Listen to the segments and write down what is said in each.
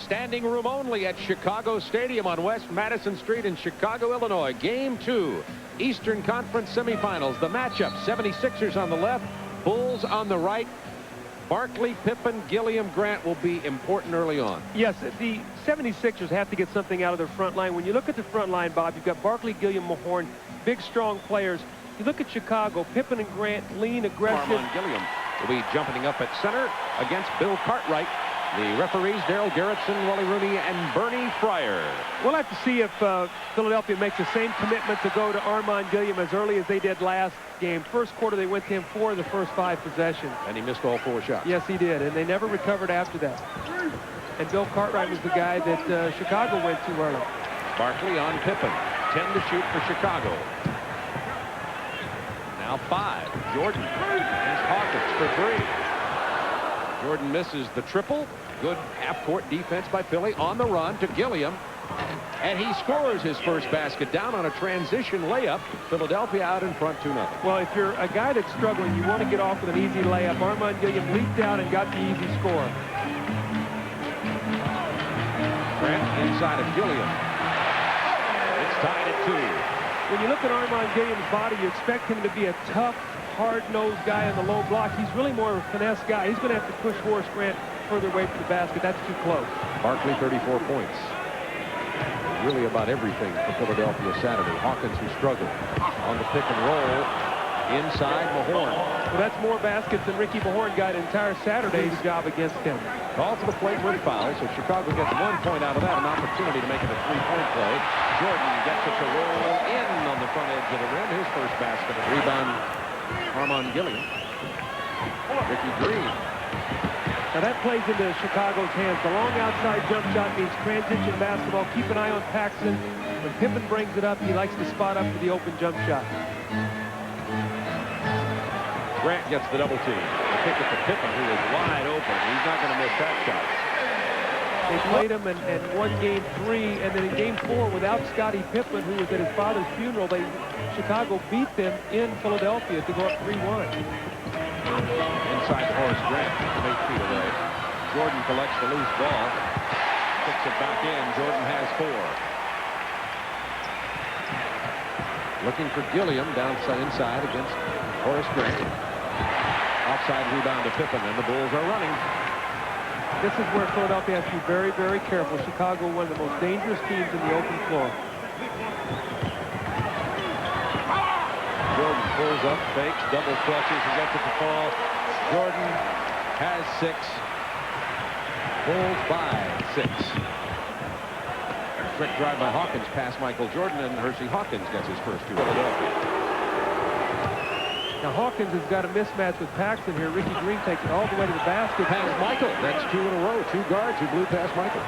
Standing room only at Chicago Stadium on West Madison Street in Chicago, Illinois. Game 2, Eastern Conference semifinals. The matchup, 76ers on the left, Bulls on the right. Barkley, Pippen, Gilliam, Grant will be important early on. Yes, the 76ers have to get something out of their front line. When you look at the front line, Bob, you've got Barkley, Gilliam, Mahorn, big, strong players. You look at Chicago, Pippen and Grant, lean, aggressive. Armand Gilliam will be jumping up at center against Bill Cartwright. The referees, Darryl Gerritsen, Wally Rooney, and Bernie Fryer. We'll have to see if Philadelphia makes the same commitment to go to Armand Gilliam as early as they did last game. First quarter, they went to him 4 of the first 5 possessions. And he missed all 4 shots. Yes, he did, and they never recovered after that. And Bill Cartwright was the guy that Chicago went to early. Barkley on Pippen. 10 to shoot for Chicago. Now 5. Jordan and Hawkins for 3. Jordan misses the triple. Good half-court defense by Philly on the run to Gilliam. And he scores his first basket down on a transition layup. Philadelphia out in front 2-0. Well, if you're a guy that's struggling, you want to get off with an easy layup. Armand Gilliam leaped out and got the easy score. Grant inside of Gilliam. It's tied at 2. When you look at Armand Gilliam's body, you expect him to be a tough, hard-nosed guy on the low block. He's really more of a finesse guy. He's going to have to push Horace Grant further away from the basket. That's too close. Barkley, 34 points. Really about everything for Philadelphia Saturday. Hawkins, who struggled on the pick and roll inside Mahorn. Well, that's more baskets than Ricky Mahorn got entire Saturday's job against him. Call to the plate with foul, so Chicago gets 1 point out of that, an opportunity to make it a 3-point play. Jordan gets it to roll in on the front edge of the rim. His first basket. Rebound, Armand Gilliam. Ricky Green. Now that plays into Chicago's hands. The long outside jump shot means transition basketball. Keep an eye on Paxson. When Pippen brings it up, he likes to spot up for the open jump shot. Grant gets the double team. The kick it to Pippen, who is wide open. He's not going to miss that shot. They played him and won game 3, and then in game 4, without Scottie Pippen, who was at his father's funeral, Chicago beat them in Philadelphia to go up 3-1. Inside Horace Grant, 8 feet away. Jordan collects the loose ball, kicks it back in. Jordan has 4. Looking for Gilliam down inside against Horace Grant. Offside rebound to Pippen, and the Bulls are running. This is where Philadelphia has to be very, very careful. Chicago, one of the most dangerous teams in the open floor. Jordan pulls up, fakes, double clutches, and gets it to fall. Jordan has 6. Bulls by 6. Quick drive by Hawkins past Michael Jordan, and Hersey Hawkins gets his first 2. Philadelphia. Now Hawkins has got a mismatch with Paxson here. Ricky Green takes it all the way to the basket. Past Michael. That's 2 in a row. 2 guards who blew past Michael.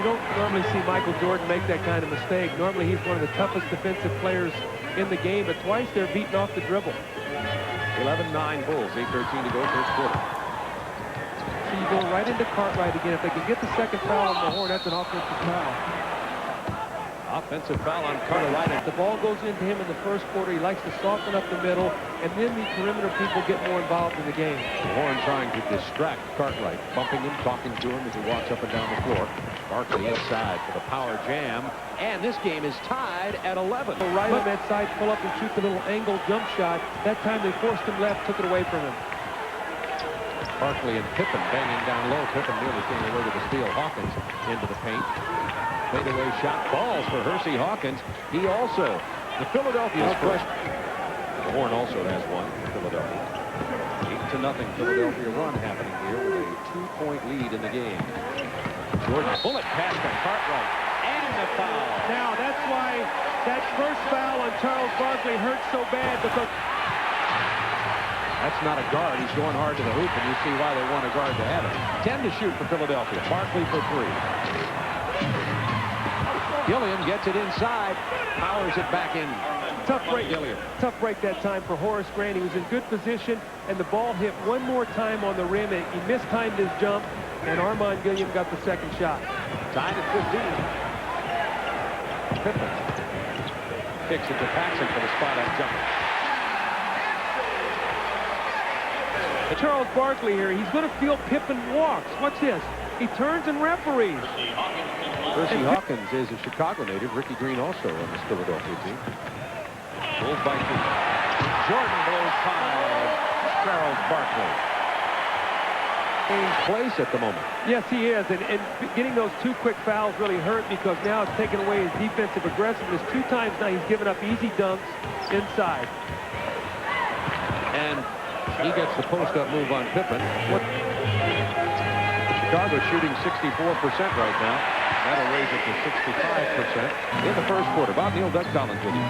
You don't normally see Michael Jordan make that kind of mistake. Normally he's one of the toughest defensive players in the game, but twice they're beaten off the dribble. 11-9 Bulls. 8:13 to go first quarter. So you go right into Cartwright again. If they can get the second foul on Mahorn, that's an offensive foul. Offensive foul on Cartwright. The ball goes into him in the first quarter. He likes to soften up the middle, and then the perimeter people get more involved in the game. Horn trying to distract Cartwright, bumping him, talking to him as he walks up and down the floor. Barkley inside for the power jam, and this game is tied at 11. So right on that side, pull up and shoot the little angle jump shot. That time they forced him left, took it away from him. Barkley and Pippen banging down low. Pippen nearly came away with the steal. Hawkins into the paint. Fadeaway shot balls for Hersey Hawkins. He also, the Philadelphia freshman. Horn also has 1 for Philadelphia. 8-0 Philadelphia run happening here with a 2-point lead in the game. Jordan bullet pass to Cartwright and the foul. Now that's why that first foul on Charles Barkley hurt so bad, because that's not a guard. He's going hard to the hoop, and you see why they want a guard to have it. 10 to shoot for Philadelphia. Barkley for 3. Gilliam gets it inside, powers it back in. Tough break. Gilliam. Tough break that time for Horace Grant. He was in good position, and the ball hit one more time on the rim, and he mistimed his jump, and Armand Gilliam got the second shot. Tied at 15. Pippen kicks it to Paxson for the spot on jumper. Charles Barkley here, he's going to feel Pippen walks. Watch this. He turns and referees. Hersey Hawkins is a Chicago native. Ricky Green also on this Philadelphia team. Bulls by 2. Jordan blows by Charles Barkley. Place at the moment. Yes, he is, and getting those 2 quick fouls really hurt because now it's taken away his defensive aggressiveness. 2 times now he's given up easy dunks inside. And he gets the post-up move on Pippen. Chicago shooting 64% right now. That'll raise it to 65% in the first quarter. Bob Neal, Doug Collins with you.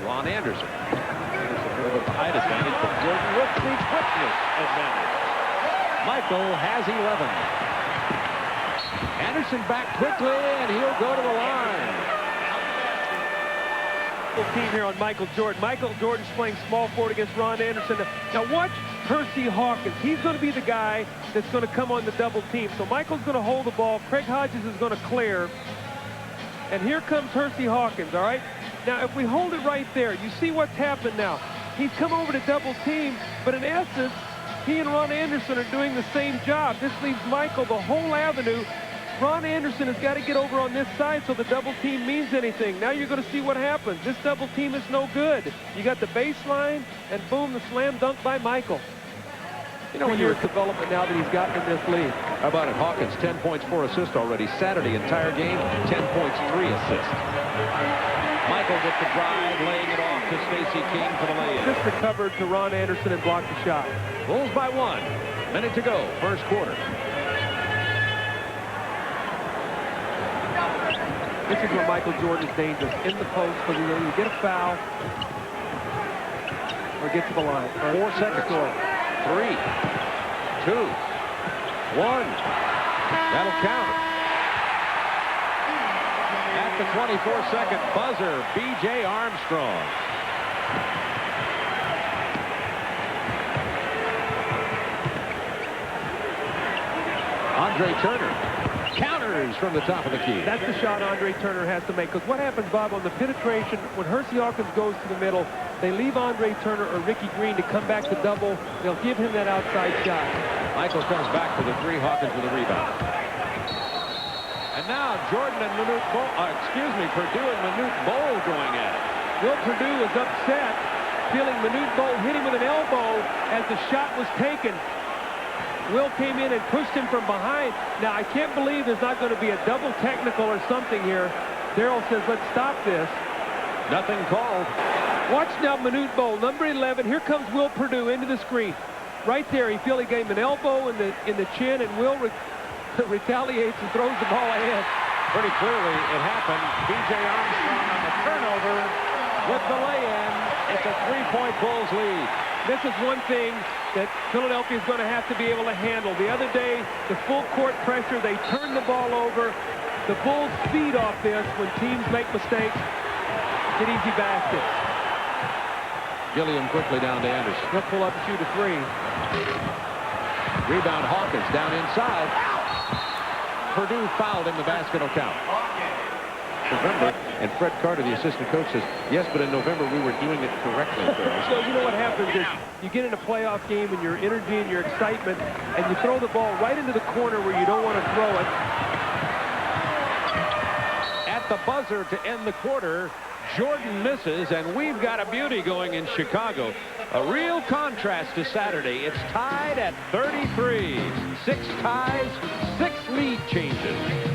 Ron Anderson. It's a bit of a height advantage, but Jordan with the quickness advantage. Michael has 11. Anderson back quickly, and he'll go to the line. Team here on Michael Jordan. Michael Jordan's playing small forward against Ron Anderson. Now watch Hersey Hawkins. He's going to be the guy that's going to come on the double team. So Michael's going to hold the ball. Craig Hodges is going to clear. And here comes Hersey Hawkins, all right? Now, if we hold it right there, you see what's happened now. He's come over to double team, but in essence, he and Ron Anderson are doing the same job. This leaves Michael the whole avenue. Ron Anderson has got to get over on this side so the double team means anything. Now you're going to see what happens. This double team is no good. You got the baseline, and boom, the slam dunk by Michael. You know, when you're development now that he's gotten in this league. How about it? Hawkins, 10 points, 4 assists already. Saturday, entire game, 10 points, 3 assists. Michael with the drive, laying it off to Stacey King for the lay-in. Just recovered to Ron Anderson and blocked the shot. Bulls by 1. Minute to go, first quarter. This is where Michael Jordan is dangerous. In the post, because you get a foul or get to the line. 4 seconds. 3, 2, 1. That'll count. At the 24-second buzzer, B.J. Armstrong. Andre Turner counters from the top of the key. That's the shot Andre Turner has to make. Because what happens, Bob, on the penetration, when Hersey Hawkins goes to the middle, they leave Andre Turner or Ricky Green to come back to double. They'll give him that outside shot. Michael comes back for the 3. Hawkins with a rebound. And now Jordan and Purdue and Manute Bol going at it. Will Purdue was upset, feeling Manute Bol hit him with an elbow as the shot was taken. Will came in and pushed him from behind. Now, I can't believe there's not going to be a double technical or something here. Darrell says, let's stop this. Nothing called. Watch now Manute Bol, number 11. Here comes Will Purdue into the screen. Right there, he feels he gave him an elbow in the chin, and Will retaliates and throws the ball ahead. Pretty clearly, it happened. B.J. Armstrong on the turnover with the lay-in. It's a 3-point Bulls lead. This is one thing that Philadelphia is going to have to be able to handle. The other day, the full court pressure, they turn the ball over. The Bulls feed off this when teams make mistakes, get easy baskets. Gilliam quickly down to Anderson. He'll pull up and shoot a 3. Rebound Hawkins down inside. Purdue fouled him. The basket will count. November, and Fred Carter, the assistant coach, says, yes, but in November we were doing it correctly. So you know what happens is you get in a playoff game and your energy and your excitement, and you throw the ball right into the corner where you don't want to throw it. At the buzzer to end the quarter, Jordan misses, and we've got a beauty going in Chicago. A real contrast to Saturday. It's tied at 33. 6 ties, 6 lead changes.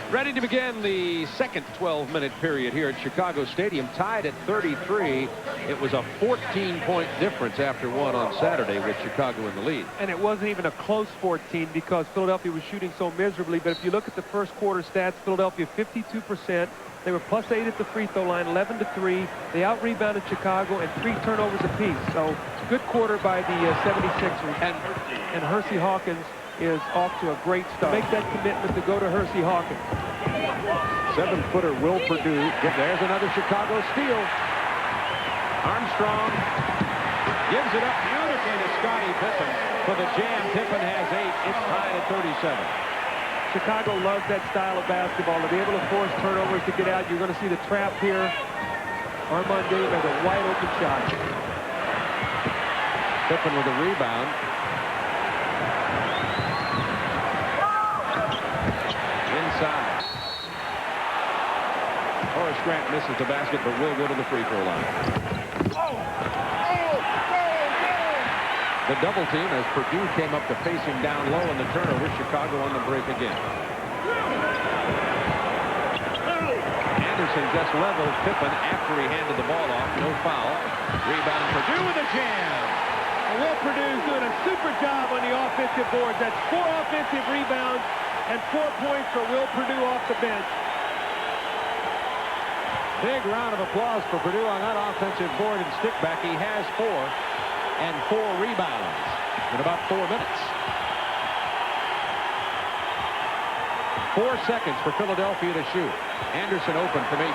Ready to begin the second 12-minute period here at Chicago Stadium, tied at 33. It was a 14-point difference after one on Saturday with Chicago in the lead. And it wasn't even a close 14 because Philadelphia was shooting so miserably. But if you look at the first quarter stats, Philadelphia 52%. They were +8 at the free throw line, 11-3. They out-rebounded Chicago and 3 turnovers apiece. So good quarter by the 76ers. And Hersey Hawkins is off to a great start. Make that commitment to go to Hersey Hawkins. 7-footer Will Purdue. There's another Chicago steal. Armstrong gives it up beautifully to Scottie Pippen for the jam. Pippen has 8. It's tied at 37. Chicago loves that style of basketball. To be able to force turnovers to get out, you're going to see the trap here. Armand Dave has a wide open shot. Pippen with a rebound. Inside. Horace Grant misses the basket, but will go to the free throw line. The double team as Purdue came up to face him down low in the turnover. Chicago on the break again. Anderson just leveled Pippen after he handed the ball off. No foul. Rebound Purdue with a jam. Will Purdue's doing a super job on the offensive boards. That's 4 offensive rebounds and 4 points for Will Purdue off the bench. Big round of applause for Purdue on that offensive board and stick back. He has 4 and 4 rebounds in about 4 minutes. 4 seconds for Philadelphia to shoot. Anderson open from 18.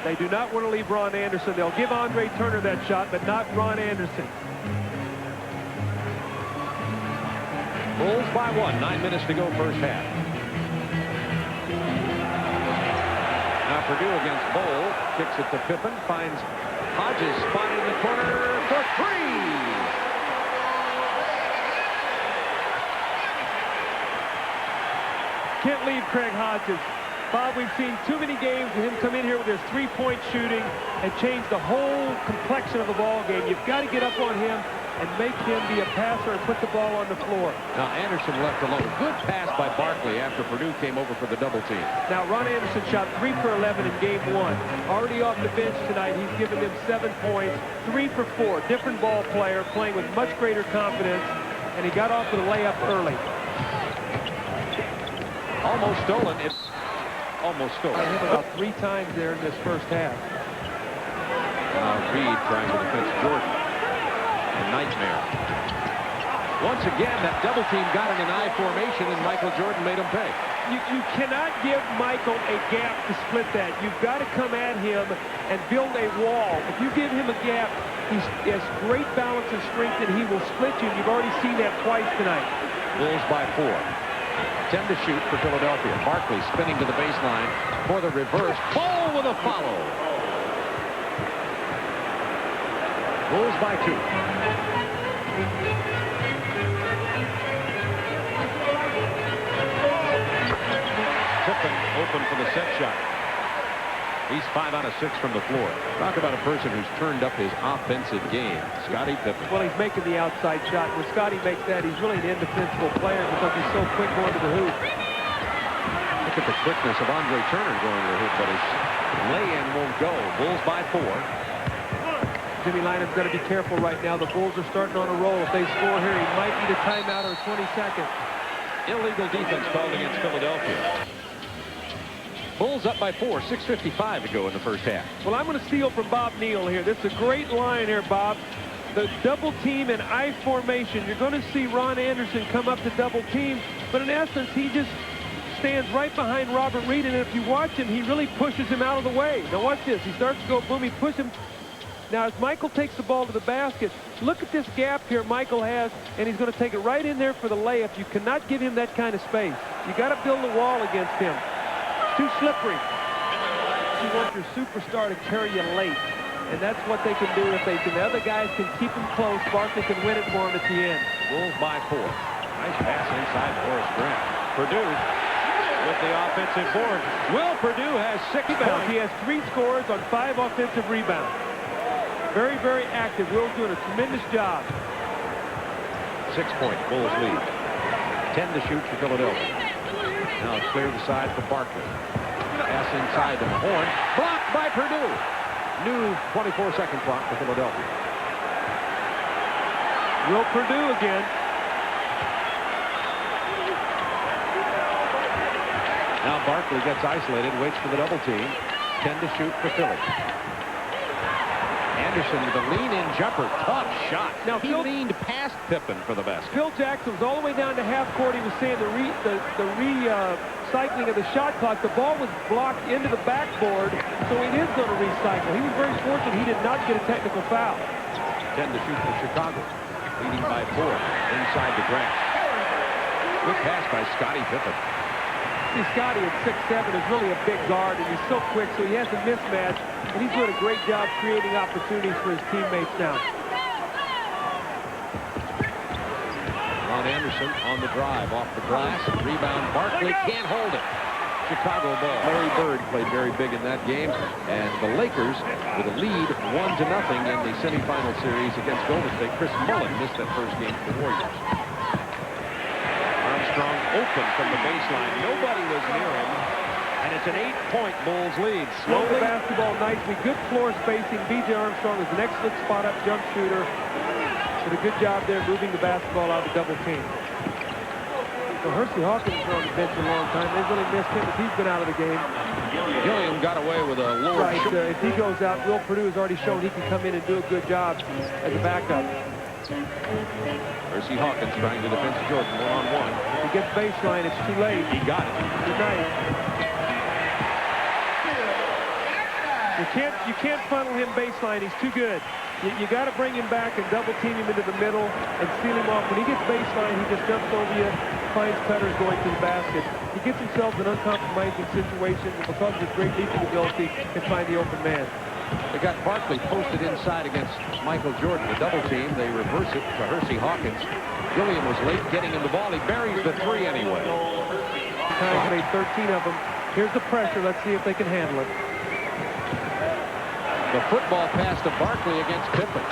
They do not want to leave Ron Anderson. They'll give Andre Turner that shot, but not Ron Anderson. Bulls by 1. 9 minutes to go first half. Now Purdue against Bowl. Kicks it to Pippen. Finds Hodges spot in the corner for 3. Can't leave Craig Hodges. Bob, we've seen too many games with him come in here with his three-point shooting and change the whole complexion of the ball game. You've got to get up on him and make him be a passer and put the ball on the floor. Now Anderson left alone. Good pass by Barkley after Purdue came over for the double team. Now Ron Anderson shot 3 for 11 in game 1. Already off the bench tonight, he's given them 7 points, 3 for 4. Different ball player, playing with much greater confidence, and he got off with a layup early. Almost stolen. It's almost stolen. I hit about 3 times there in this first half. Reed trying to defend Jordan. A nightmare. Once again, that double team got in an I formation, and Michael Jordan made him pay. You cannot give Michael a gap to split that. You've got to come at him and build a wall. If you give him a gap, he has great balance and strength, and he will split you. You've already seen that twice tonight. Bulls by 4. 10 to shoot for Philadelphia. Barkley spinning to the baseline for the reverse. Ball with a follow. Bulls by 2. Pippen open for the set shot. He's 5 out of 6 from the floor. Talk about a person who's turned up his offensive game. Scottie Pippen. Well, he's making the outside shot. When Scottie makes that, he's really an indefensible player because he's so quick going to the hoop. Look at the quickness of Andre Turner going to the hoop, but his lay-in won't go. Bulls by 4. Jimmy Lynam's got to be careful right now. The Bulls are starting on a roll. If they score here, he might need a timeout or 20 seconds. Illegal defense called against Philadelphia. Bulls up by 4, 6:55 to go in the first half. Well, I'm going to steal from Bob Neal here. This is a great line here, Bob. The double team in I formation. You're going to see Ron Anderson come up to double team, but in essence, he just stands right behind Robert Reed, and if you watch him, he really pushes him out of the way. Now watch this. He starts to go boom. He pushes him. Now, as Michael takes the ball to the basket, look at this gap here Michael has, and he's going to take it right in there for the layup. You cannot give him that kind of space. You got to build a wall against him. Too slippery. You want your superstar to carry you late, and that's what they can do if they can. The other guys can keep them close. Barkley can win it for him at the end. Bulls by 4. Nice pass inside Horace Grant. Purdue with the offensive board. Will Purdue has 6 rebounds. He has 3 scores on 5 offensive rebounds. Very, very active. Will's doing a tremendous job. 6-point Bulls lead. 10 to shoot for Philadelphia. Now clear the side for Barkley. Pass inside to Horn. Blocked by Purdue. New 24-second clock for Philadelphia. Will Purdue again. Now Barkley gets isolated, waits for the double team. 10 to shoot for Philly. Anderson with a lean-in jumper. Tough shot. Now he leaned past Pippen for the basket. Phil Jackson was all the way down to half court. He was saying the recycling of the shot clock. The ball was blocked into the backboard, so it is going to recycle. He was very fortunate he did not get a technical foul. 10 to shoot for Chicago. Leading by 4. Inside to Grant. Good pass by Scottie Pippen. See, Scottie at 6'7" is really a big guard, and he's so quick, so he has a mismatch, and he's doing a great job creating opportunities for his teammates now. Ron Anderson on the drive, off the glass, rebound. Barkley can't hold it. Chicago ball. Larry Bird played very big in that game, and the Lakers with a lead 1-0 in the semifinal series against Golden State. Chris Mullin missed that first game for the Warriors. Armstrong open from the baseline. Nobody was near him, and it's an 8-point Bulls lead. Slow the basketball nicely. Good floor spacing. B.J. Armstrong is an excellent spot-up jump shooter. Did a good job there moving the basketball out of the double team. So Hersey Hawkins is on the bench a long time. They really missed him as he's been out of the game. Gilliam got away with a lower right. If he goes out, Will Perdue has already shown he can come in and do a good job as a backup. Hersey Hawkins trying to defend Jordan one-on-one. If he gets baseline, it's too late. He got it. Good night. You can't funnel him baseline. He's too good. You got to bring him back and double team him into the middle and seal him off. When he gets baseline, he just jumps over you, finds cutters going to the basket. He gets himself in uncompromising situations, and because of his great leaping ability, can find the open man. They got Barkley posted inside against Michael Jordan. The double team, they reverse it to Hersey Hawkins. Gilliam was late getting him the ball. He buries the three anyway. Times made 13 of them. Here's the pressure. Let's see if they can handle it. The football pass to Barkley against Pippen.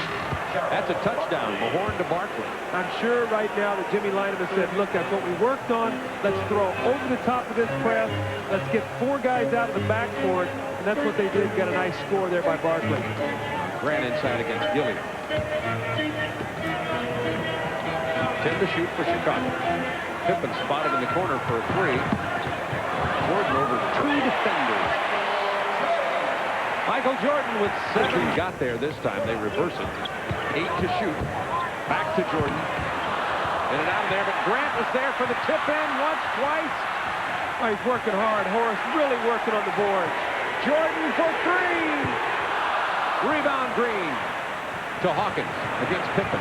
That's a touchdown. Mahorn to Barkley. I'm sure right now that Jimmy Lineman said, look, that's what we worked on. Let's throw over the top of this press. Let's get 4 guys out of the backcourt. And that's what they did. Got a nice score there by Barkley. Grant inside against Gilliam. 10 to shoot for Chicago. Pippen spotted in the corner for a 3. Jordan over 2 defenders. Michael Jordan with 7. Got there this time. They reverse it. 8 to shoot. Back to Jordan. In and out of there, but Grant was there for the tip in once, twice. Oh, he's working hard. Horace really working on the board. Jordan for 3. Rebound Green to Hawkins against Pippen.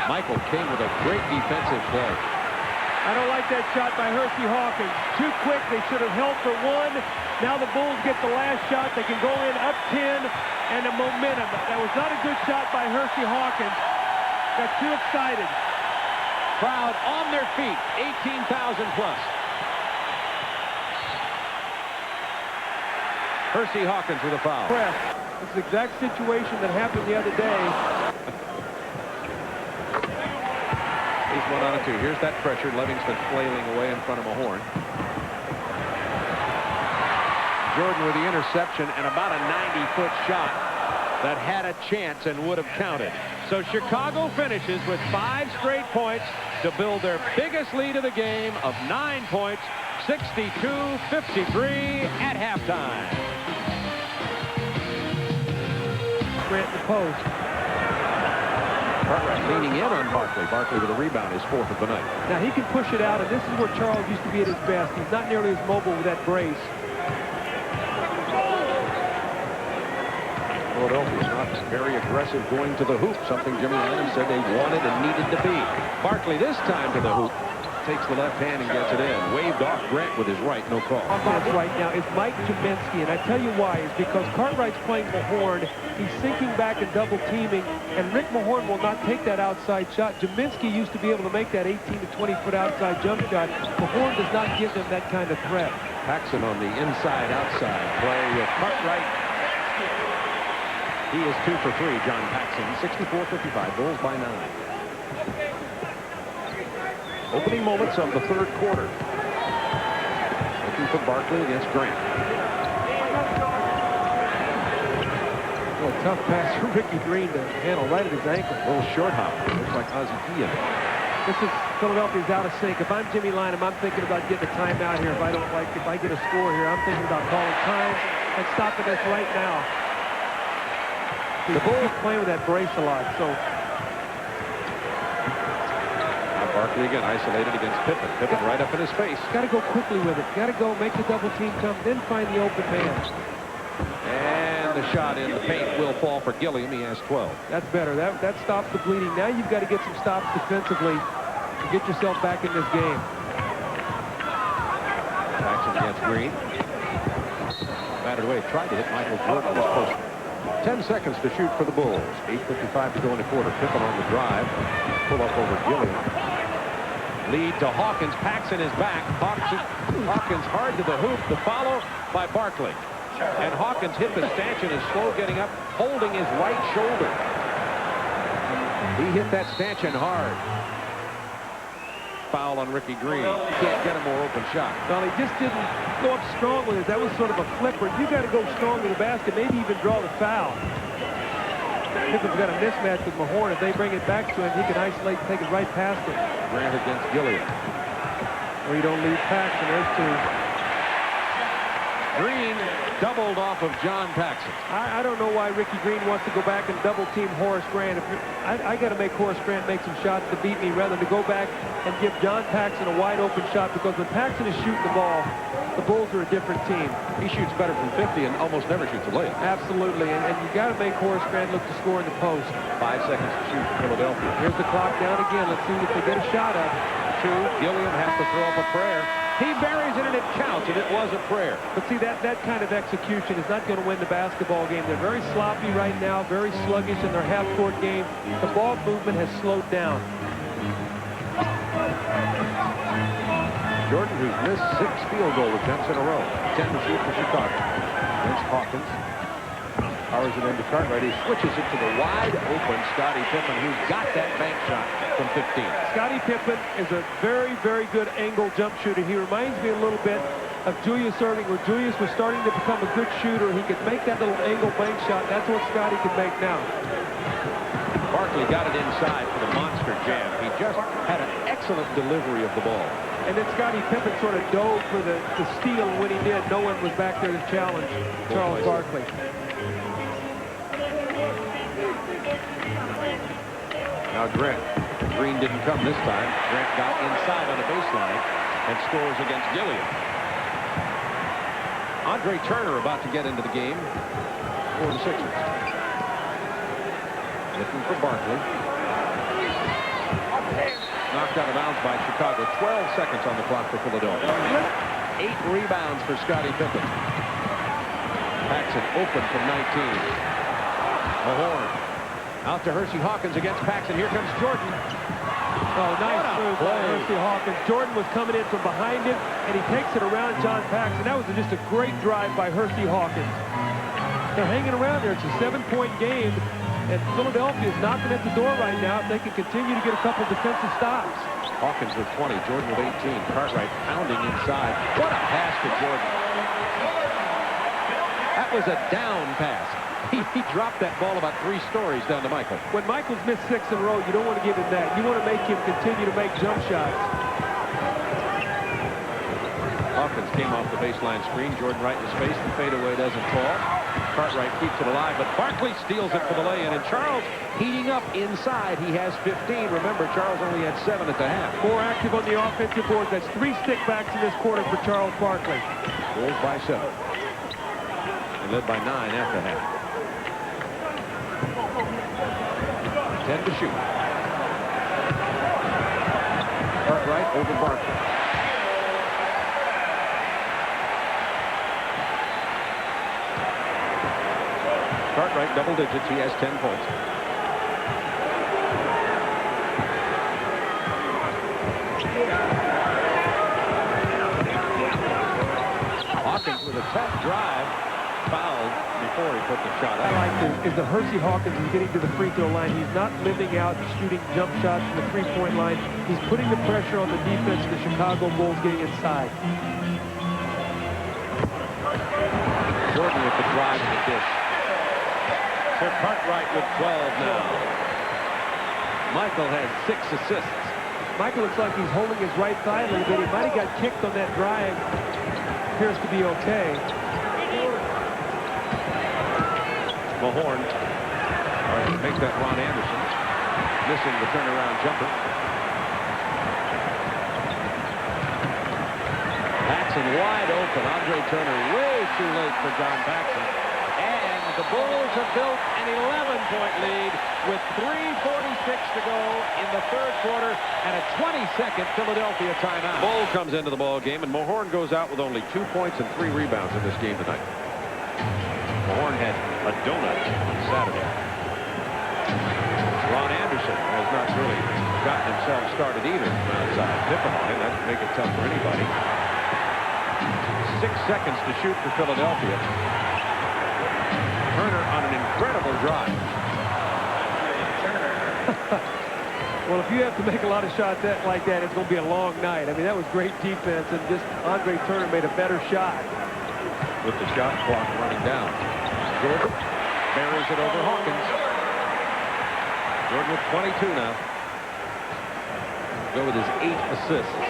Michael came with a great defensive play. I don't like that shot by Hersey Hawkins. Too quick. They should have held for 1. Now the Bulls get the last shot. They can go in up 10 and the momentum. That was not a good shot by Hersey Hawkins. Got too excited. Crowd on their feet. 18,000 plus. Hersey Hawkins with a foul. Press. It's the exact situation that happened the other day. He's 1 on a 2. Here's that pressure. Livingston flailing away in front of Mahorn. Jordan with the interception and about a 90-foot shot that had a chance and would have counted. So Chicago finishes with 5 straight points to build their biggest lead of the game of 9 points, 62-53 at halftime. Grant in the post. Cartwright leaning in on Barkley. Barkley with a rebound, his 4th of the night. Now he can push it out, and this is where Charles used to be at his best. He's not nearly as mobile with that brace. Philadelphia is not very aggressive going to the hoop, something Jimmy Lennon said they wanted and needed to be. Barkley this time to the hoop. Takes the left hand and gets it in. Waved off Grant with his right, no call. Offense right now is Mike Gminski, and I tell you why. Is because Cartwright's playing Mahorn. He's sinking back and double teaming, and Rick Mahorn will not take that outside shot. Gminski used to be able to make that 18 to 20-foot outside jump shot. Mahorn does not give them that kind of threat. Paxson on the inside-outside play with Cartwright. He is 2 for 3, John Paxson. 64-55, Bulls by 9. Opening moments of the 3rd quarter. Looking for Barkley against Grant. Well, a tough pass for Ricky Green to handle right at his ankle. A little short hop. Looks like Ozzie Guillen. This is Philadelphia's out of sync. If I'm Jimmy Lineman, I'm thinking about getting a timeout here. If I get a score here, I'm thinking about calling time and stopping this right now. The Bulls playing with that brace a lot, so. Barkley again isolated against Pippen. Pippen right up in his face. Got to go quickly with it. Got to go make the double team come, then find the open man. And the shot in the paint will fall for Gilliam. He has 12. That's better. That stops the bleeding. Now you've got to get some stops defensively. and get yourself back in this game. Paxson gets Green. Batted away. Tried to hit Michael Jordan. Was close. 10 seconds to shoot for the Bulls. 8:55 to go in the quarter. Pippen on the drive. Pull up over Gilliam. Lead to Hawkins. Paxson is back. Hawkins hard to the hoop. The follow by Barkley. And Hawkins' hip extension is slow getting up, holding his right shoulder. He hit that stanchion hard. Foul on Ricky Green. Can't get a more open shot. Well, he just didn't go up strong with it. That was sort of a flipper. You got to go strong with the basket, maybe even draw the foul. Pippen's got a mismatch with Mahorn. If they bring it back to him, he can isolate and take it right past him. Grant against Gilliam. Or you don't leave Paxson. There's two. Green doubled off of John Paxson. I don't know why Ricky Green wants to go back and double-team Horace Grant. I got to make Horace Grant make some shots to beat me rather than to go back and give John Paxson a wide-open shot, because when Paxson is shooting the ball, the Bulls are a different team. He shoots better from 50 and almost never shoots a layup. Absolutely, and you got to make Horace Grant look to score in the post. 5 seconds to shoot for Philadelphia. Here's the clock down again. Let's see if they get a shot up. 2. Gilliam has to throw up a prayer. He buries it and it counts, and it was a prayer. But see, that kind of execution is not going to win the basketball game. They're very sloppy right now, very sluggish in their half-court game. The ball movement has slowed down. Jordan, who's missed 6 field goal attempts in a row. 10 to shoot for Chicago. Against Hawkins. Powers it into Cartwright. He switches it to the wide-open Scottie Pippen, who's got that bank shot from 15. Scottie Pippen is a very, very good angle jump shooter. He reminds me a little bit of Julius Erving, where Julius was starting to become a good shooter. He could make that little angle bank shot. That's what Scottie can make now. Barkley got it inside for the monster jam. He just had an excellent delivery of the ball. And then Scottie Pippen sort of dove for the steal. When he did, no one was back there to challenge Charles Barkley. Now Grant. Green didn't come this time. Grant got inside on the baseline and scores against Gilliam. Andre Turner about to get into the game for the Sixers. Looking for Barkley. Knocked out of bounds by Chicago. 12 seconds on the clock for Philadelphia. 8 rebounds for Scottie Pippen. Paxson open from 19. Mahorn. Out to Hersey Hawkins against Paxson. Here comes Jordan. Oh, nice move by Hersey Hawkins. Jordan was coming in from behind him, and he takes it around John Paxson. That was just a great drive by Hersey Hawkins. They're hanging around there. It's a 7-point game, and Philadelphia is knocking at the door right now if they can continue to get a couple defensive stops. Hawkins with 20, Jordan with 18. Cartwright pounding inside. What a pass to Jordan. That was a down pass. He dropped that ball about 3 stories down to Michael. When Michael's missed 6 in a row, you don't want to give him that. You want to make him continue to make jump shots. Hawkins came off the baseline screen. Jordan right in his face. The fadeaway doesn't fall. Cartwright keeps it alive, but Barkley steals it for the lay-in. And Charles heating up inside. He has 15. Remember, Charles only had 7 at the half. More active on the offensive board. That's 3 stickbacks in this quarter for Charles Barkley. Bulls by 7. And led by 9 after half. 10 to shoot. Cartwright over Barkley. Cartwright double digits. He has 10 points. Hawkins with a tough drive. Fouled before he put the shot I up. like is that Hersey Hawkins is getting to the free throw line. He's not living out and shooting jump shots from the three-point line. He's putting the pressure on the defense of the Chicago Bulls getting inside. Jordan with the drive and the dish. So Cartwright with 12 now. Michael has 6 assists. Michael looks like he's holding his right thigh a little bit. He might have got kicked on that drive. Appears to be okay. Mahorn trying to make that Ron Anderson. Missing the turnaround jumper. Paxson wide open. Andre Turner way too late for John Paxson. And The Bulls have built an 11-point lead with 3:46 to go in the third quarter and a 20-second Philadelphia timeout. Bull comes into the ball game, and Mahorn goes out with only 2 points and 3 rebounds in this game tonight. Mahorn had a donut on Saturday. Ron Anderson has not really gotten himself started either from outside. Pippen on him. That would make it tough for anybody. 6 seconds to shoot for Philadelphia. Turner on an incredible drive. Well, if you have to make a lot of shots like that, it's going to be a long night. I mean, that was great defense, and just Andre Turner made a better shot. With the shot clock running down. Jordan buries it over Hawkins. Jordan with 22 now. Go with his 8 assists.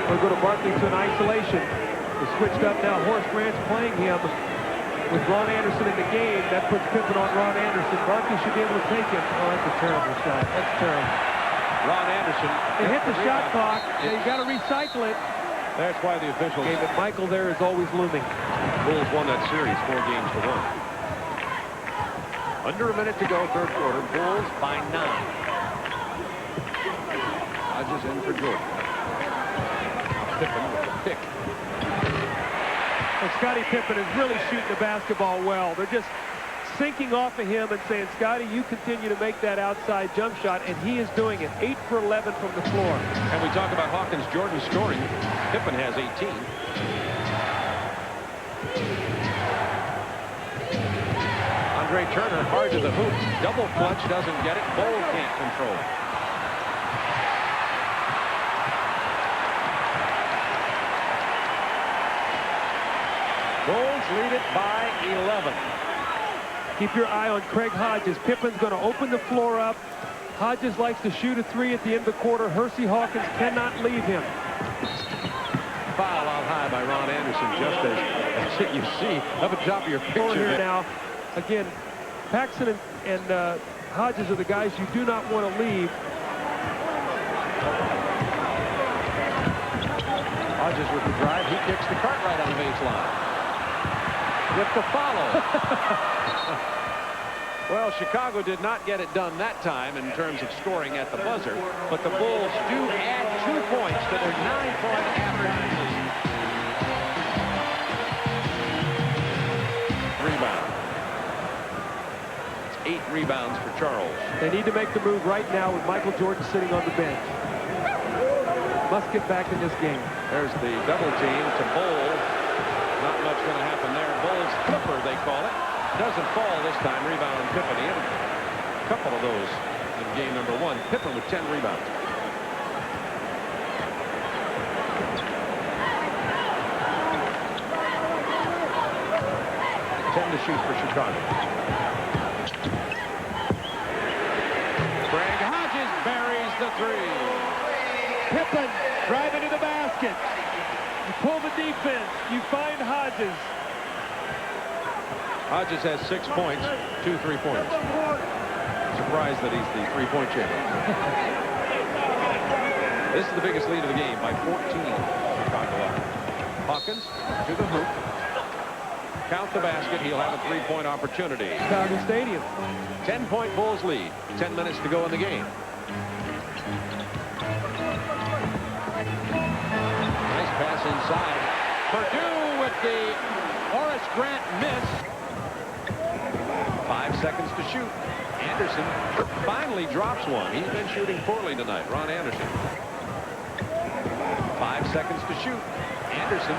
We'll go to Barkley to an isolation. They switched up now. Horace Grant's playing him with Ron Anderson in the game. That puts Pippen on Ron Anderson. Barkley should be able to take him. Oh, that's a terrible shot. That's terrible. Ron Anderson. They hit the shot clock. You got to recycle it. That's why the officials. Okay, but Michael there is always looming. Bulls won that series 4 games to 1. Under a minute to go, third quarter. Bulls by 9. Hodges in for Jordan. Pippen with the pick. And Scottie Pippen is really shooting the basketball well. They're just sinking off of him and saying, Scottie, you continue to make that outside jump shot, and he is doing it. 8 for 11 from the floor. And we talk about Hawkins, Jordan scoring. Pippen has 18. Andre Turner hard to the hoop. Double clutch, doesn't get it. Bull can't control it. Bulls lead it by 11. Keep your eye on Craig Hodges. Pippen's going to open the floor up. Hodges likes to shoot a 3 at the end of the quarter. Hersey Hawkins cannot leave him. Foul out high by Ron Anderson, just as you see up at the top of your picture here now. Again, Paxson and Hodges are the guys you do not want to leave. Hodges with the drive. He kicks the Cartwright on the baseline. With the follow. Well, Chicago did not get it done that time in terms of scoring at the buzzer, but the Bulls do add 2 points to their 9-point average lead. Rebound. It's 8 rebounds for Charles. They need to make the move right now with Michael Jordan sitting on the bench. Must get back in this game. There's the double team to Bull. Not much going to happen there. Bull's flipper, they call it. Doesn't fall this time. Rebound Pippen. He had a couple of those in game number 1. Pippen with 10 rebounds. To shoot for Chicago. Craig Hodges buries the 3. Pippen driving to the basket. You pull the defense. You find Hodges. Hodges has 6 points, 2 3-pointers. Surprised that he's the 3-point champion. This is the biggest lead of the game by 14. Chicago up. Hawkins to the hoop. Count the basket. He'll have a 3-point opportunity. Chicago Stadium. 10-point Bulls lead. 10 minutes to go in the game. Nice pass inside. Purdue with the Horace Grant miss. 5 seconds to shoot. Anderson finally drops one. He's been shooting poorly tonight. Ron Anderson. 5 seconds to shoot. Anderson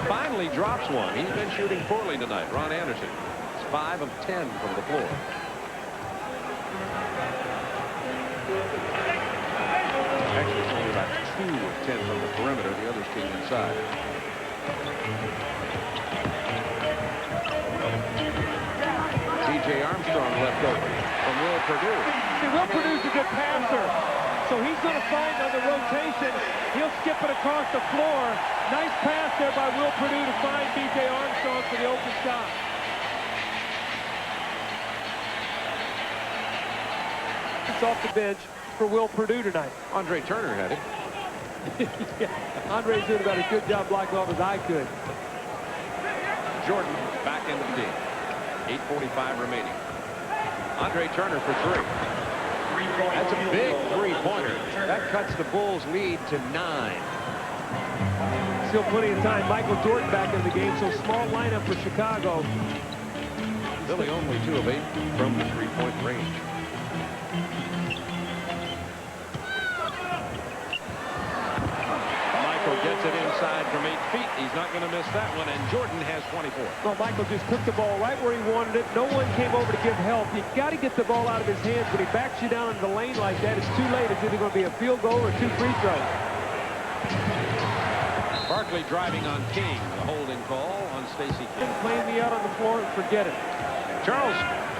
finally drops one. He's been shooting poorly tonight. Ron Anderson. It's 5 of 10 from the floor. Actually, it's only about 2 of 10 from the perimeter. The others came inside. B.J. Armstrong left over from Will Purdue. See, Will Purdue's a good passer. So he's going to find on the rotation. He'll skip it across the floor. Nice pass there by Will Purdue to find B.J. Armstrong for the open shot. It's off the bench for Will Purdue tonight. Andre Turner had it. Yeah, Andre's doing about as good job blocking off as I could. Jordan back into the game. 8:45 remaining. Andre Turner for three. That's a big three-pointer. That cuts the Bulls' lead to 9. Still plenty of time. Michael Jordan back in the game, so small lineup for Chicago. Billy only 2 of 8 from the three-point range. Michael gets it inside from 8 feet. He's not going to miss that one, and Jordan has 24. Well, Michael just took the ball right where he wanted it. No one came over to give help. You got to get the ball out of his hands. When he backs you down in the lane like that, it's too late. It's either going to be a field goal or 2 free throws. Barkley driving on King. The holding call on Stacey King. Playing me out on the floor, forget it. Charles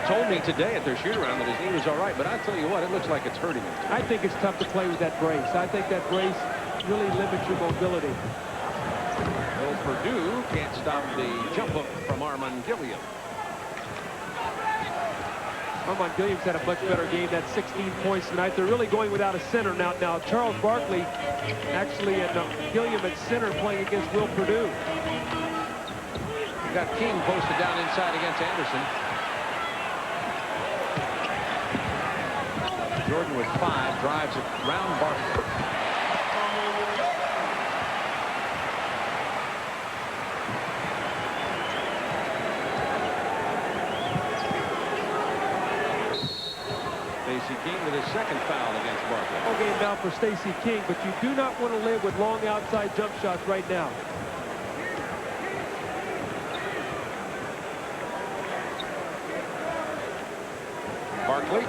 told me today at their shoot-around that his knee was all right, but I tell you what, it looks like it's hurting him. I think it's tough to play with that brace. I think that brace really limits your mobility. Well, Purdue can't stop the jump hook from Armand Gilliam. Armand Gilliam's had a much better game. That's 16 points tonight. They're really going without a center now. Now Charles Barkley actually and Gilliam at center playing against Will Purdue. Got King posted down inside against Anderson. Jordan with 5 drives it round Barkley. Stacey King with his second foul against Barkley. No game now for Stacey King, but you do not want to live with long outside jump shots right now. Barkley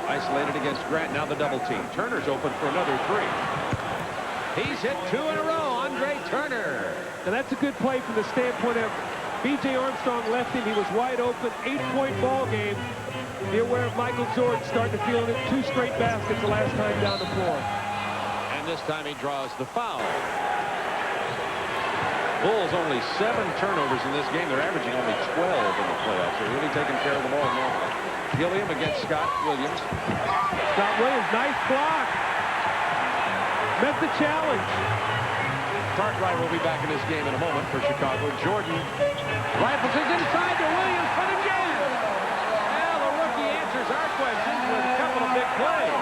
isolated against Grant. Now the double team. Turner's open for another 3. He's hit 2 in a row. Andre Turner. And that's a good play from the standpoint of B.J. Armstrong left him. He was wide open. 8-point ball game. Be aware of Michael Jordan starting to feel it. 2 straight baskets the last time down the floor. And this time he draws the foul. Bulls only 7 turnovers in this game. They're averaging only 12 in the playoffs. They're really taking care of the ball normally. Gilliam against Scott Williams. Scott Williams, nice block. Met the challenge. Cartwright will be back in this game in a moment for Chicago. Jordan rifles it inside to Williams for the jam. Well, the rookie answers our questions with a couple of big plays.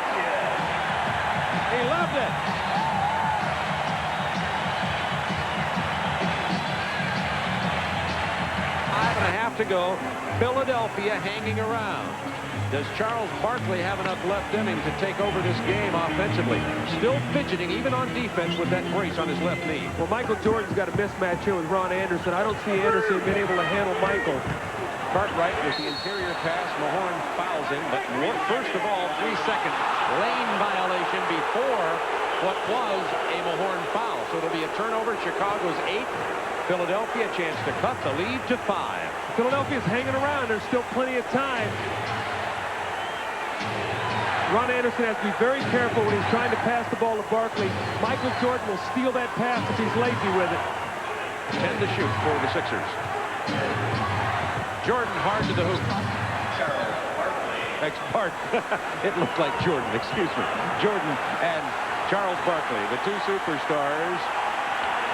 He loved it. 5.5 to go. Philadelphia hanging around. Does Charles Barkley have enough left in him to take over this game offensively? Still fidgeting even on defense with that brace on his left knee. Well, Michael Jordan's got a mismatch here with Ron Anderson. I don't see Anderson being able to handle Michael. Cartwright with the interior pass. Mahorn fouls him, but first of all, 3-second lane violation before what was a Mahorn foul. So it'll be a turnover. Chicago's 8. Philadelphia a chance to cut the lead to 5. Philadelphia's hanging around. There's still plenty of time. Ron Anderson has to be very careful when he's trying to pass the ball to Barkley. Michael Jordan will steal that pass if he's lazy with it. 10 to shoot for the Sixers. Jordan hard to the hoop. It looked like Jordan, excuse me. Jordan and Charles Barkley, the 2 superstars.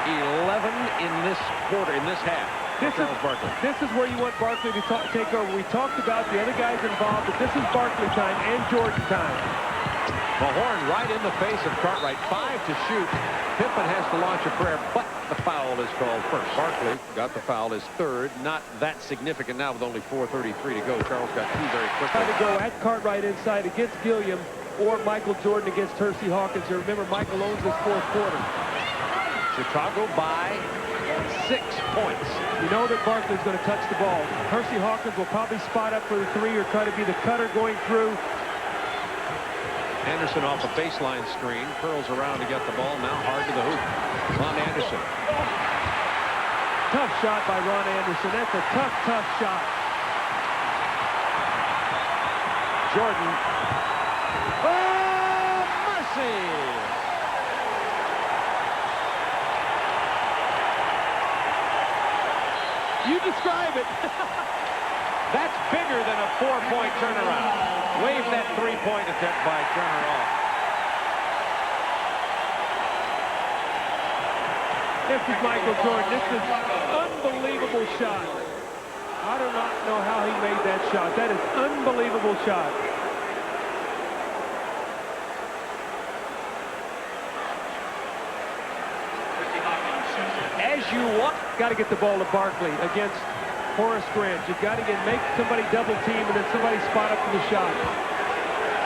11 in this quarter, in this half. This is where you want Barkley to take over. We talked about the other guys involved, but this is Barkley time and Jordan time. Mahorn right in the face of Cartwright. 5 to shoot. Pippen has to launch a prayer, but the foul is called first. Barkley got the foul, his 3rd. Not that significant now with only 4:33 to go. Charles got 2 very quickly. Trying to go at Cartwright inside against Gilliam or Michael Jordan against Hersey Hawkins. And remember, Michael owns this 4th quarter. Chicago by 6 points. You know that Barkley's going to touch the ball. Hersey Hawkins will probably spot up for the 3 or try to be the cutter going through. Anderson off a baseline screen, curls around to get the ball. Now hard to the hoop. Ron Anderson. Tough shot by Ron Anderson. That's a tough shot. Jordan. Oh, mercy! You describe it. That's bigger than a 4-point turnaround. Wave that 3-point attempt by Turner off. This is Michael Jordan. This is unbelievable shot. I do not know how he made that shot. That is unbelievable shot. As you want, got to get the ball to Barkley against Horace Grant. You've got to make somebody double team and then somebody spot up for the shot.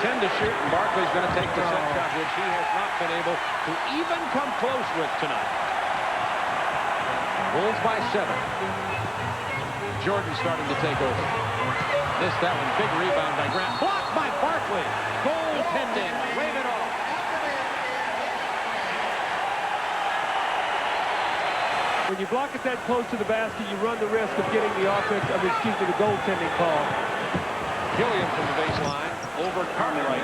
10 to shoot, and Barkley's going to take the set shot, which he has not been able to even come close with tonight. Bulls by 7. Jordan starting to take over. Missed that one. Big rebound by Grant. Blocked by Barkley. Goaltending. Wave it off. When you block it that close to the basket, you run the risk of getting the the goaltending call. Gilliam from the baseline over Cartwright.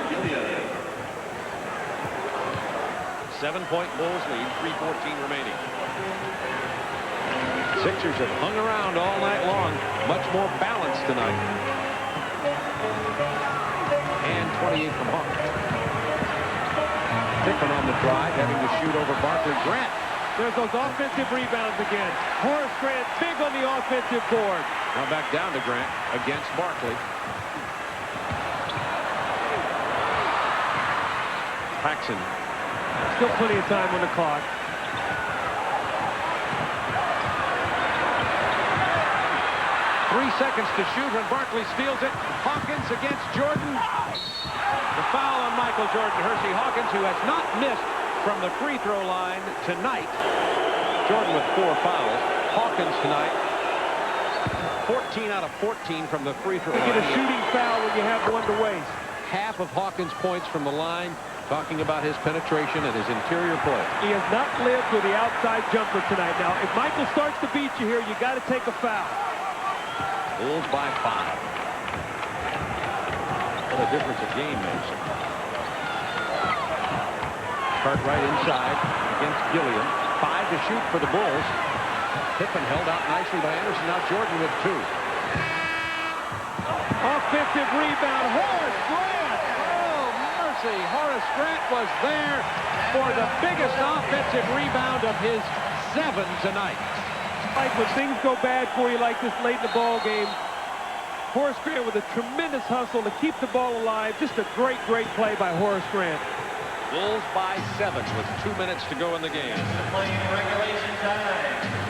7-point Bulls lead, 3:14 remaining. Sixers have hung around all night long. Much more balanced tonight. And 28 from Hawkins. Pippen on the drive, having to shoot over Barkley. Grant. There's those offensive rebounds again. Horace Grant big on the offensive board. Now back down to Grant against Barkley. Paxson. Still plenty of time on the clock. Three seconds to shoot when Barkley steals it. Hawkins against Jordan. The foul on Michael Jordan. Hersey Hawkins, who has not missed from the free throw line tonight. Jordan with 4 fouls. Hawkins tonight 14 out of 14 from the free throw line. You get a shooting foul when you have one to waste. Half of Hawkins' points from the line, talking about his penetration and his interior play. He has not lived with the outside jumper tonight. Now, if Michael starts to beat you here, you got to take a foul. Bulls by 5. What a difference a game makes. Cartwright inside against Gilliam. 5 to shoot for the Bulls. Pippen held out nicely by Anderson. Now Jordan with 2. Offensive rebound. Horace Grant. Oh, mercy. Horace Grant was there for the biggest offensive rebound of his 7 tonight. Like when things go bad for you like this late in the ball game, Horace Grant with a tremendous hustle to keep the ball alive. Just a great, great play by Horace Grant. Bulls by 7 with 2 minutes to go in the game. Playing regulation time.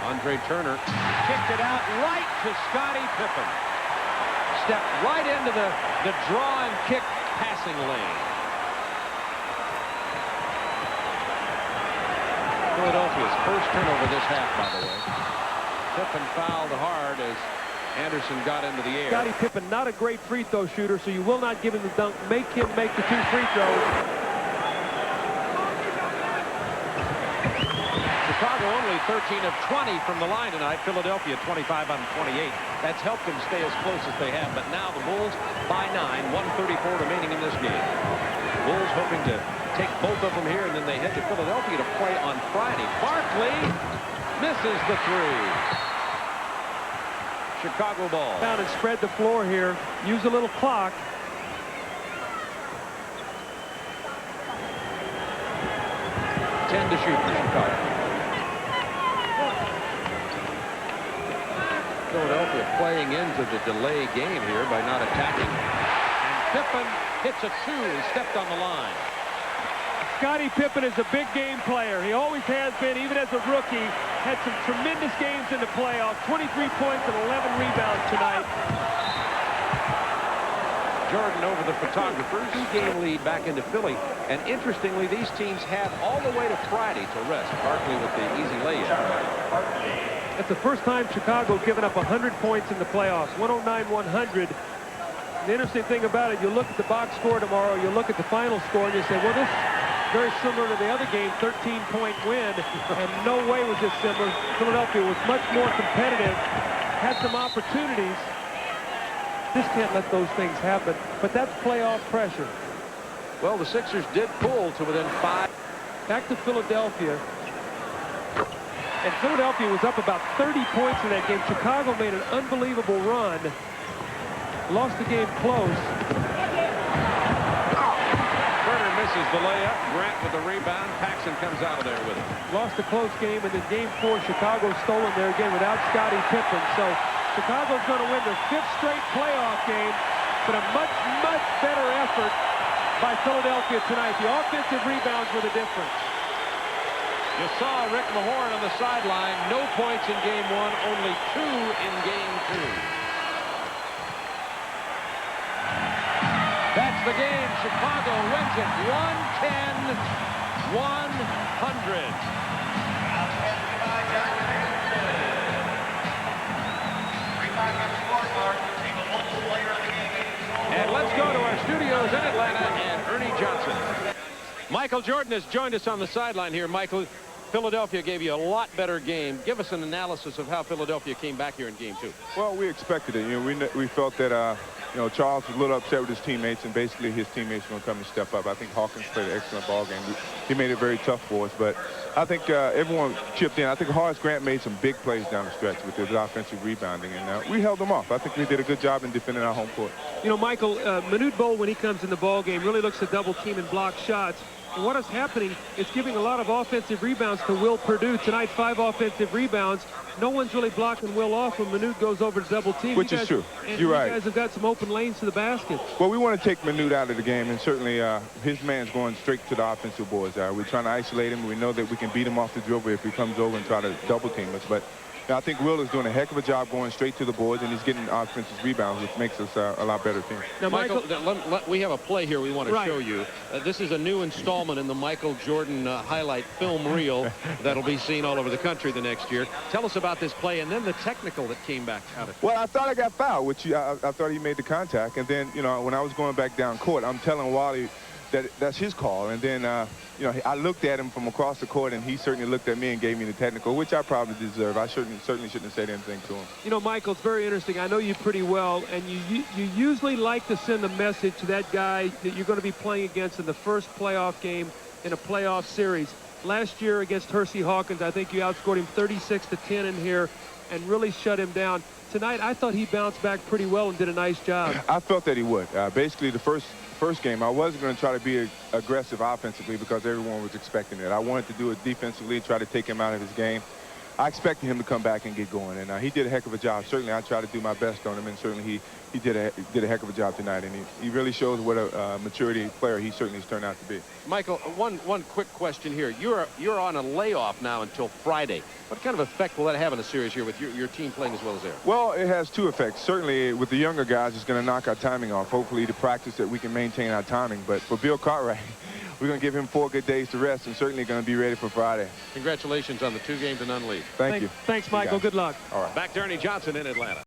Andre Turner kicked it out right to Scottie Pippen. Stepped right into the draw and kick passing lane. Philadelphia's first turnover this half, by the way. Pippen fouled hard as Anderson got into the air. Scottie Pippen, not a great free throw shooter, so you will not give him the dunk. Make him make the 2 free throws. Chicago only 13 of 20 from the line tonight. Philadelphia 25 on 28. That's helped them stay as close as they have. But now the Bulls by 9, 1:34 remaining in this game. Bulls hoping to take both of them here, and then they head to Philadelphia to play on Friday. Barkley misses the 3. Chicago ball. Down and spread the floor here. Use a little clock. To shoot for Chicago. Philadelphia playing into the delay game here by not attacking. And Pippen hits a 2 and stepped on the line. Scottie Pippen is a big game player. He always has been, even as a rookie. Had some tremendous games in the playoffs. 23 points and 11 rebounds tonight. Jordan over the photographers. 2-game lead back into Philly. And interestingly, these teams have all the way to Friday to rest. Barkley with the easy layup. That's the first time Chicago's given up 100 points in the playoffs. 109-100. The interesting thing about it, you look at the box score tomorrow, you look at the final score, and you say, well, this is very similar to the other game, 13-point win, and no way was this similar. Philadelphia was much more competitive, had some opportunities. Just can't let those things happen, but that's playoff pressure. Well, the Sixers did pull to within 5. Back to Philadelphia. And Philadelphia was up about 30 points in that game. Chicago made an unbelievable run. Lost the game close. Turner misses the layup. Grant with the rebound. Paxson comes out of there with it. Lost a close game, and then Game 4, Chicago stolen there again without Scottie Pippen. So Chicago's going to win their 5th straight playoff game, but a much, much better effort by Philadelphia tonight. The offensive rebounds were the difference. You saw Rick Mahorn on the sideline. No points in Game 1, only 2 in Game 2. That's the game. Chicago wins it 110-100. And let's go to our studios in Atlanta and Ernie Johnson. Michael Jordan has joined us on the sideline here. Michael, Philadelphia gave you a lot better game. Give us an analysis of how Philadelphia came back here in Game 2. Well, we expected it. You know, we felt that Charles was a little upset with his teammates, and basically his teammates were going to come and step up. I think Hawkins played an excellent ball game. He made it very tough for us, but I think everyone chipped in. I think Horace Grant made some big plays down the stretch with his offensive rebounding, and we held them off. I think we did a good job in defending our home court. You know, Michael, Manute Bol, when he comes in the ball game, really looks to double team and block shots. And what is happening is giving a lot of offensive rebounds to Will Perdue. Tonight, 5 offensive rebounds. No one's really blocking Will off when Manute goes over to double team. Which is true. You're right. You guys have got some open lanes to the basket. Well, we want to take Manute out of the game, and certainly his man's going straight to the offensive boards. We're trying to isolate him. We know that we can beat him off the dribble if he comes over and try to double team us. But I think Will is doing a heck of a job going straight to the boards, and he's getting offensive rebounds, which makes us a lot better team. Now, Michael, we have a play here we want to show you. This is a new installment in the Michael Jordan highlight film reel that'll be seen all over the country the next year. Tell us about this play and then the technical that came back out of it. Well, I thought I got fouled, which I thought he made the contact. And then, when I was going back down court, I'm telling Wally that's his call. And then, I looked at him from across the court, and he certainly looked at me and gave me the technical, which I probably deserve. I certainly shouldn't have said anything to him. You know, Michael, it's very interesting. I know you pretty well, and you usually like to send a message to that guy that you're going to be playing against in the first playoff game in a playoff series. Last year against Hersey Hawkins, I think you outscored him 36-10 in here and really shut him down. Tonight, I thought he bounced back pretty well and did a nice job. I felt that he would. Basically, the first game, I wasn't going to try to be aggressive offensively because everyone was expecting it. I wanted to do it defensively, try to take him out of his game. I expected him to come back and get going, and he did a heck of a job. Certainly, I tried to do my best on him, and certainly he did a heck of a job tonight, and he really shows what a maturity player he certainly has turned out to be. Michael, one quick question here. You're on a layoff now until Friday. What kind of effect will that have on the series here with your team playing as well as theirs? Well, it has 2 effects. Certainly, with the younger guys, it's going to knock our timing off. Hopefully, to practice that we can maintain our timing. But for Bill Cartwright, we're going to give him 4 good days to rest, and certainly going to be ready for Friday. Congratulations on the 2 games to none lead. Thank you. Thanks, Michael. Good luck. All right. Back to Ernie Johnson in Atlanta.